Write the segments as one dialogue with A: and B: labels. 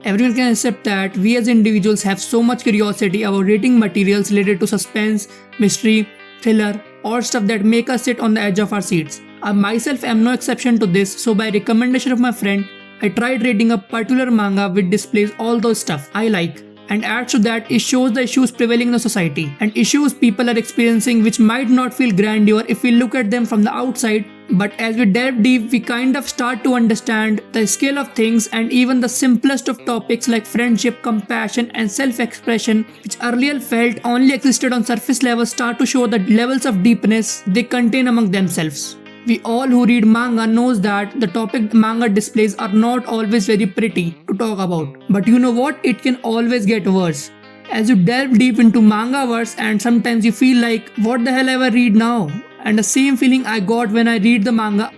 A: Everyone can accept that we as individuals have so much curiosity about reading materials related to suspense, mystery, thriller, or stuff that make us sit on the edge of our seats. I myself am no exception to this, so by recommendation of my friend, I tried reading a particular manga which displays all those stuff I like, and adds to that it shows the issues prevailing in the society and issues people are experiencing which might not feel grandeur if we look at them from the outside, but as we delve deep we kind of start to understand the scale of things, and even the simplest of topics like friendship, compassion and self-expression which earlier felt only existed on surface level start to show the levels of deepness they contain among themselves. We all who read manga knows that the topic manga displays are not always very pretty to talk about. But you know what? It can always get worse. As you delve deep into manga verse and sometimes you feel like, what the hell have I read now? And the same feeling I got when I read the manga.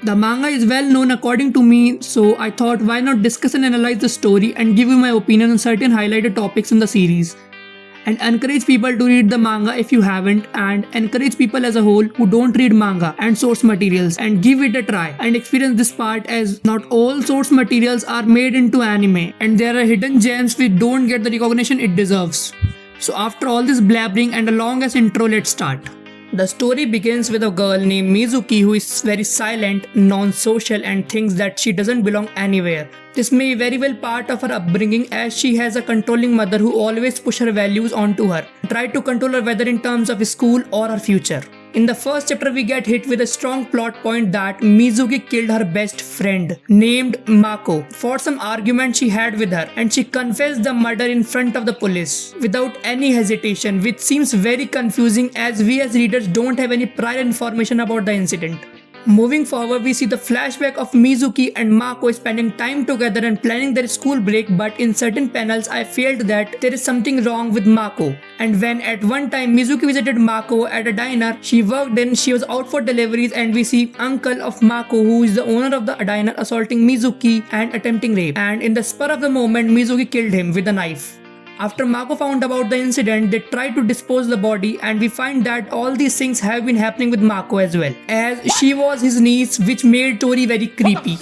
A: The manga is well known according to me, so I thought why not discuss and analyze the story and give you my opinion on certain highlighted topics in the series. And encourage people to read the manga if you haven't, and encourage people as a whole who don't read manga and source materials and give it a try and experience this part, as not all source materials are made into anime and there are hidden gems which don't get the recognition it deserves. So after all this blabbering and a long as intro, let's start. The story begins with a girl named Mizuki who is very silent, non-social and thinks that she doesn't belong anywhere. This may very well part of her upbringing, as she has a controlling mother who always push her values onto her, try to control her whether in terms of school or her future. In the first chapter we get hit with a strong plot point that Mizuki killed her best friend named Mako for some argument she had with her, and she confessed the murder in front of the police without any hesitation, which seems very confusing as we as readers don't have any prior information about the incident. Moving forward, we see the flashback of Mizuki and Mako spending time together and planning their school break, but in certain panels I felt that there is something wrong with Mako. And when at one time Mizuki visited Mako at a diner she worked in, she was out for deliveries, and we see uncle of Mako, who is the owner of the diner, assaulting Mizuki and attempting rape, and in the spur of the moment Mizuki killed him with a knife. After Mako found about the incident, they tried to dispose the body, and we find that all these things have been happening with Mako as well, as she was his niece, which made Tori very creepy.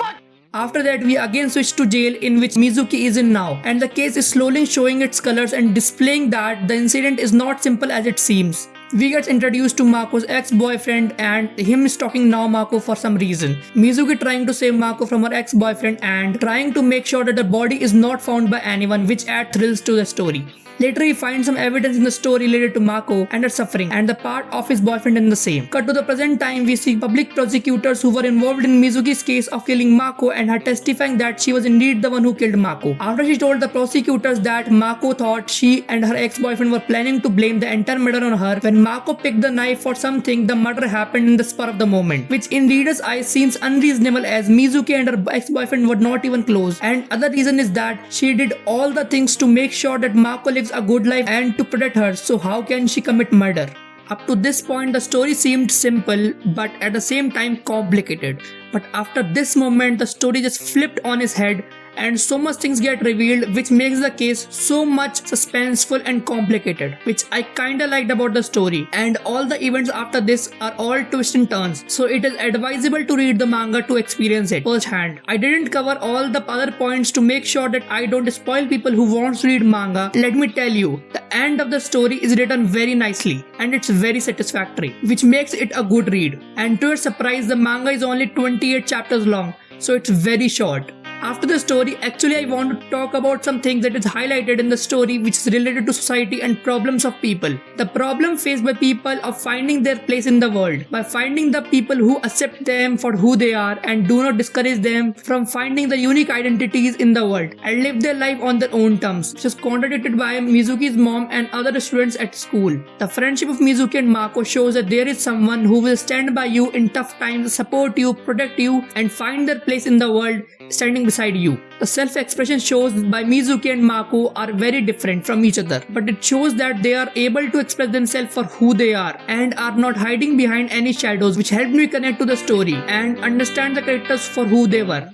A: After that, we again switch to jail, in which Mizuki is in now, and the case is slowly showing its colors and displaying that the incident is not simple as it seems. We get introduced to Mako's ex-boyfriend and him stalking now Mako for some reason. Mizuki trying to save Mako from her ex-boyfriend and trying to make sure that the body is not found by anyone, which adds thrills to the story. Later we find some evidence in the story related to Mako and her suffering and the part of his boyfriend in the same. Cut to the present time, we see public prosecutors who were involved in Mizuki's case of killing Mako and her testifying that she was indeed the one who killed Mako. After she told the prosecutors that Mako thought she and her ex-boyfriend were planning to blame the entire murder on her, when Mako picked the knife for something, the murder happened in the spur of the moment, which in readers' eyes seems unreasonable as Mizuki and her ex-boyfriend were not even close, and other reason is that she did all the things to make sure that Mako lives a good life and to protect her, so how can she commit murder? Up to this point the story seemed simple but at the same time complicated, but after this moment the story just flipped on its head and so much things get revealed, which makes the case so much suspenseful and complicated, which I kinda liked about the story. And all the events after this are all twists and turns, so it is advisable to read the manga to experience it firsthand. I didn't cover all the other points to make sure that I don't spoil people who want to read manga. Let me tell you, the end of the story is written very nicely and it's very satisfactory, which makes it a good read. And to your surprise, the manga is only 28 chapters long, so it's very short. After the story, actually I want to talk about some things that is highlighted in the story which is related to society and problems of people. The problem faced by people of finding their place in the world, by finding the people who accept them for who they are and do not discourage them from finding the unique identities in the world and live their life on their own terms, which is contradicted by Mizuki's mom and other students at school. The friendship of Mizuki and Mako shows that there is someone who will stand by you in tough times, support you, protect you and find their place in the world standing beside you. The self-expression shows by Mizuki and Mako are very different from each other, but it shows that they are able to express themselves for who they are and are not hiding behind any shadows, which helped me connect to the story and understand the characters for who they were.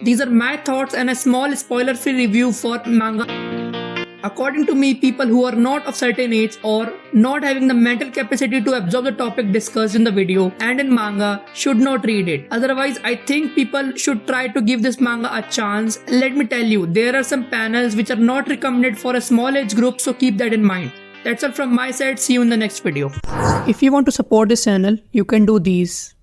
A: These are my thoughts and a small spoiler-free review for manga. According to me, people who are not of certain age or not having the mental capacity to absorb the topic discussed in the video and in manga should not read it. Otherwise, I think people should try to give this manga a chance. Let me tell you, there are some panels which are not recommended for a small age group, so keep that in mind. That's all from my side. See you in the next video. If you want to support this channel, you can do these.